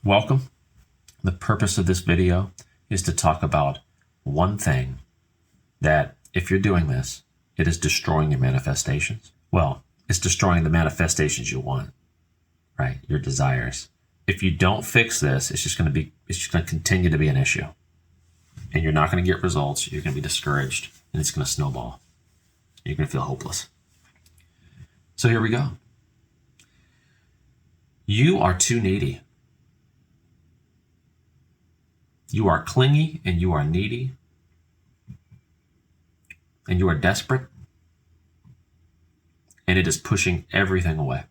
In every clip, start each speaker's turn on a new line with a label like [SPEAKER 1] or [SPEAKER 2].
[SPEAKER 1] Welcome. The purpose of this video is to talk about one thing that, if you're doing this, it is destroying your manifestations. Well, it's destroying the manifestations you want, right? Your desires. If you don't fix this, it's just going to continue to be an issue. And you're not going to get results. You're going to be discouraged, and it's going to snowball. You're going to feel hopeless. So here we go. You are too needy. You are clingy and you are needy. And you are desperate. And it is pushing everything away.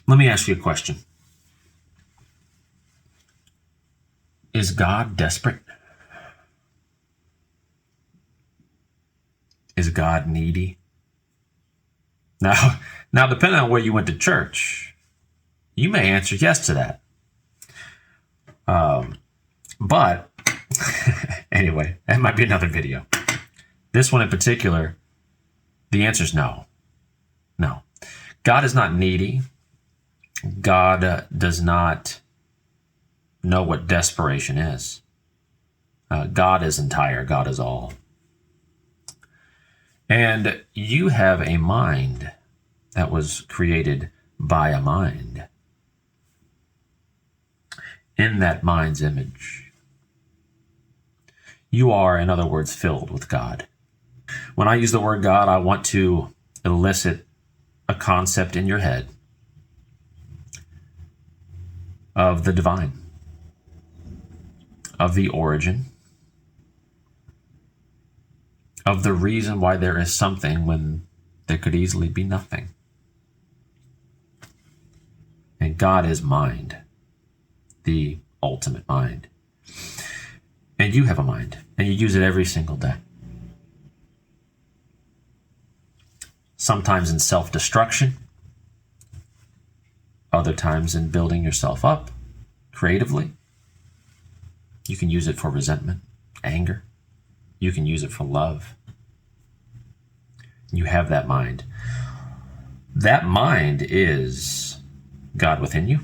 [SPEAKER 1] Let me ask you a question. Is God desperate? Is God needy? Now, depending on where you went to church, you may answer yes to that. But anyway, that might be another video. This one in particular, the answer is no. No. God is not needy. God does not know what desperation is. God is entire. God is all. And you have a mind that was created by a mind. In that mind's image. You are, in other words, filled with God. When I use the word God, I want to elicit a concept in your head of the divine, of the origin, of the reason why there is something when there could easily be nothing. And God is mind, the ultimate mind. And you have a mind, and you use it every single day. Sometimes in self-destruction, other times in building yourself up creatively. You can use it for resentment, anger. You can use it for love. You have that mind. That mind is God within you.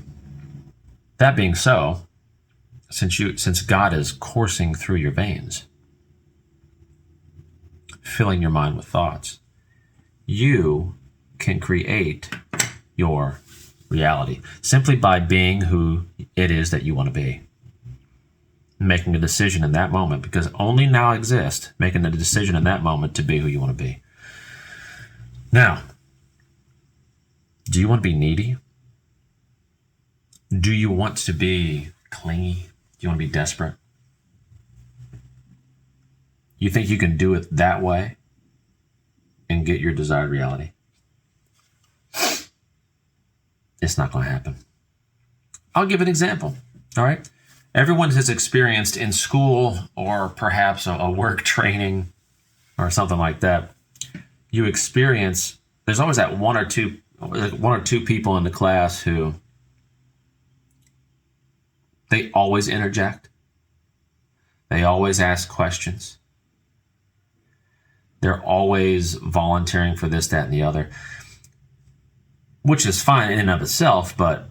[SPEAKER 1] That being so, since God is coursing through your veins, filling your mind with thoughts, you can create your reality simply by being who it is that you want to be. Making a decision in that moment, because only now exists making a decision in that moment to be who you want to be. Now, do you want to be needy? Do you want to be clingy? Do you want to be desperate? You think you can do it that way and get your desired reality? It's not going to happen. I'll give an example, all right? Everyone has experienced in school or perhaps a work training or something like that. You experience, there's always that one or two people in the class who they always interject. They always ask questions. They're always volunteering for this, that, and the other, which is fine in and of itself, but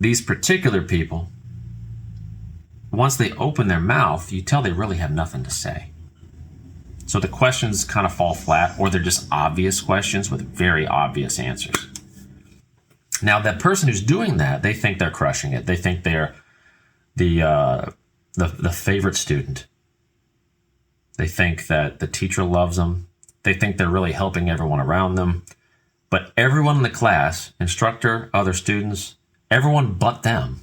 [SPEAKER 1] these particular people, once they open their mouth, you tell they really have nothing to say. So the questions kind of fall flat, or they're just obvious questions with very obvious answers. Now, that person who's doing that, they think they're crushing it. They think they're the favorite student. They think that the teacher loves them. They think they're really helping everyone around them. But everyone in the class, instructor, other students, everyone but them,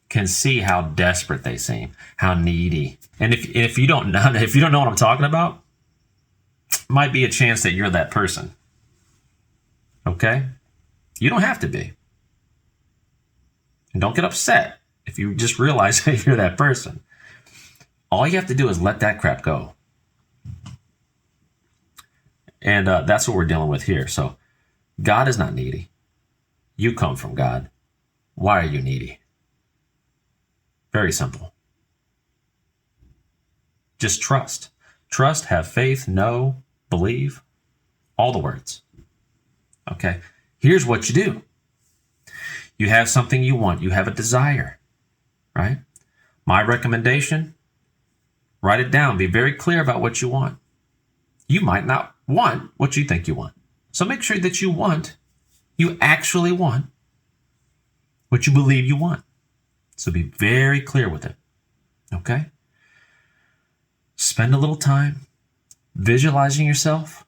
[SPEAKER 1] can see how desperate they seem, how needy. And if you don't know what I'm talking about, might be a chance that you're that person. Okay? You don't have to be. And don't get upset if you just realize that you're that person. All you have to do is let that crap go. And that's what we're dealing with here. So God is not needy. You come from God. Why are you needy? Very simple. Just trust. Trust, have faith, know, believe. All the words. Okay? Here's what you do. You have something you want. You have a desire. right? My recommendation, write it down. Be very clear about what you want. You might not want what you think you want. So make sure that you actually want what you believe you want. So be very clear with it, okay? Spend a little time visualizing yourself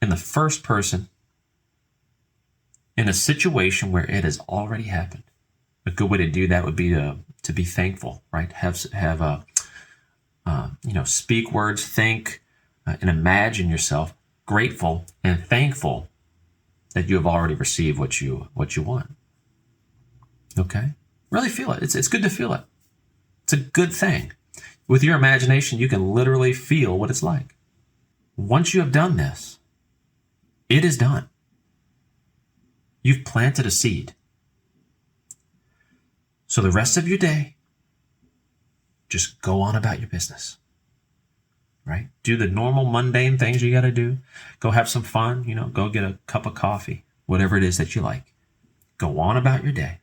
[SPEAKER 1] in the first person in a situation where it has already happened. A good way to do that would be to be thankful, right? Speak words, think, and imagine yourself grateful and thankful that you have already received what you want. Okay? Really feel it. It's good to feel it. It's a good thing. With your imagination, you can literally feel what it's like. Once you have done this, it is done. You've planted a seed. So the rest of your day, just go on about your business, right? Do the normal mundane things you got to do. Go have some fun, go get a cup of coffee, whatever it is that you like. Go on about your day.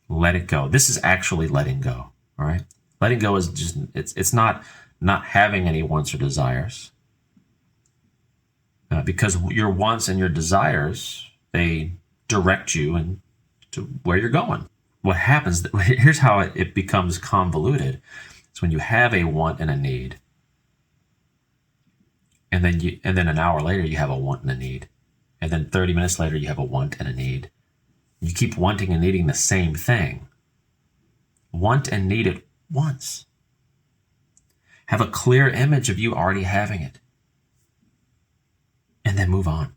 [SPEAKER 1] Let it go. This is actually letting go, all right? Letting go is just, it's not having any wants or desires. Because your wants and your desires, they direct you and to where you're going. What happens, here's how it becomes convoluted. It's when you have a want and a need, and then an hour later you have a want and a need, and then 30 minutes later you have a want and a need. You keep wanting and needing the same thing. Want and need it once. Have a clear image of you already having it. And then move on.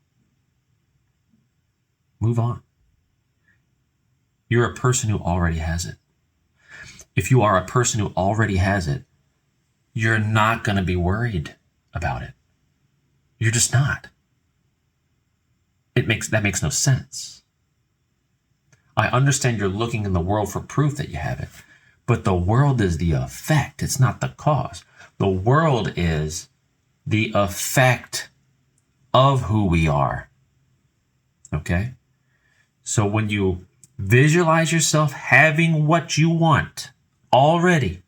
[SPEAKER 1] Move on. You're a person who already has it. If you are a person who already has it, you're not going to be worried about it. You're just not. That makes no sense. I understand you're looking in the world for proof that you have it, but the world is the effect. It's not the cause. The world is the effect of who we are. Okay? So when you visualize yourself having what you want already,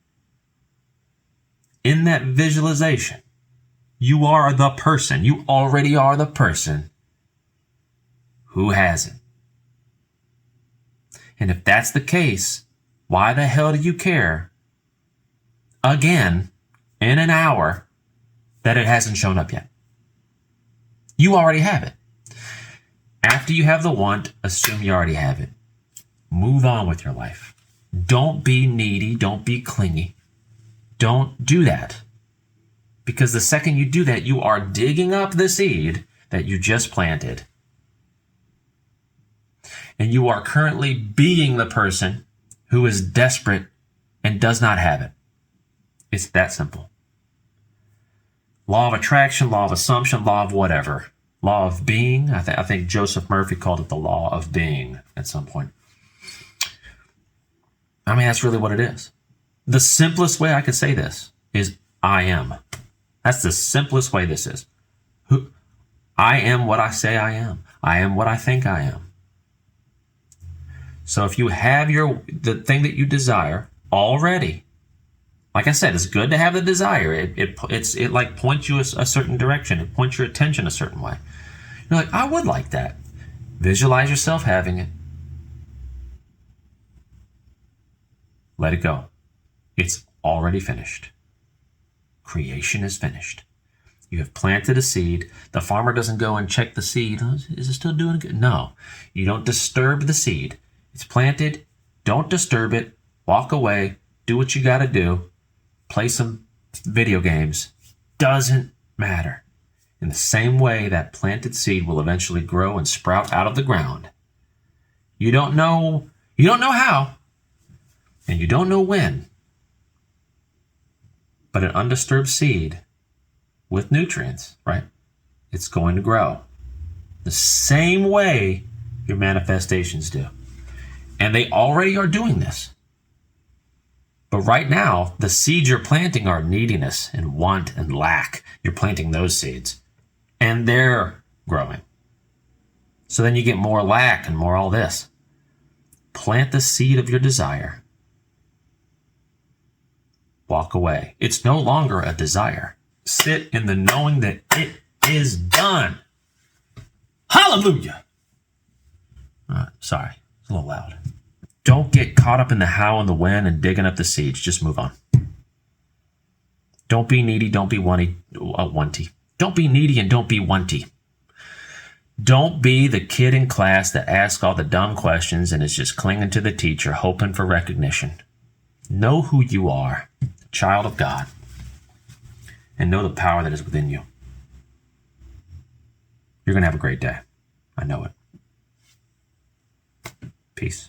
[SPEAKER 1] in that visualization, you are the person. You already are the person who has it. And if that's the case, why the hell do you care, again, in an hour, that it hasn't shown up yet? You already have it. After you have the want, assume you already have it. Move on with your life. Don't be needy. Don't be clingy. Don't do that. Because the second you do that, you are digging up the seed that you just planted. And you are currently being the person who is desperate and does not have it. It's that simple. Law of attraction, law of assumption, law of whatever. Law of being. I think Joseph Murphy called it the law of being at some point. I mean, that's really what it is. The simplest way I could say this is I am. That's the simplest way this is. I am what I say I am. I am what I think I am. So if you have the thing that you desire already, like I said, it's good to have the desire. It like points you a certain direction. It points your attention a certain way. You're like, I would like that. Visualize yourself having it. Let it go. It's already finished. Creation is finished. You have planted a seed. The farmer doesn't go and check the seed. Oh, is it still doing good? No. You don't disturb the seed. It's planted. Don't disturb it. Walk away. Do what you got to do. Play some video games. Doesn't matter. In the same way, that planted seed will eventually grow and sprout out of the ground. You don't know how, and you don't know when. But an undisturbed seed with nutrients, right? It's going to grow. The same way your manifestations do. And they already are doing this. But right now, the seeds you're planting are neediness and want and lack. You're planting those seeds. And they're growing. So then you get more lack and more all this. plant the seed of your desire. Walk away. It's no longer a desire. Sit in the knowing that it is done. Hallelujah. Sorry, it's a little loud. Don't get caught up in the how and the when and digging up the seeds. Just move on. Don't be needy. Don't be wanty. Don't be needy and don't be wanty. Don't be the kid in class that asks all the dumb questions and is just clinging to the teacher, hoping for recognition. Know who you are, a child of God, and know the power that is within you. You're going to have a great day. I know it. Peace.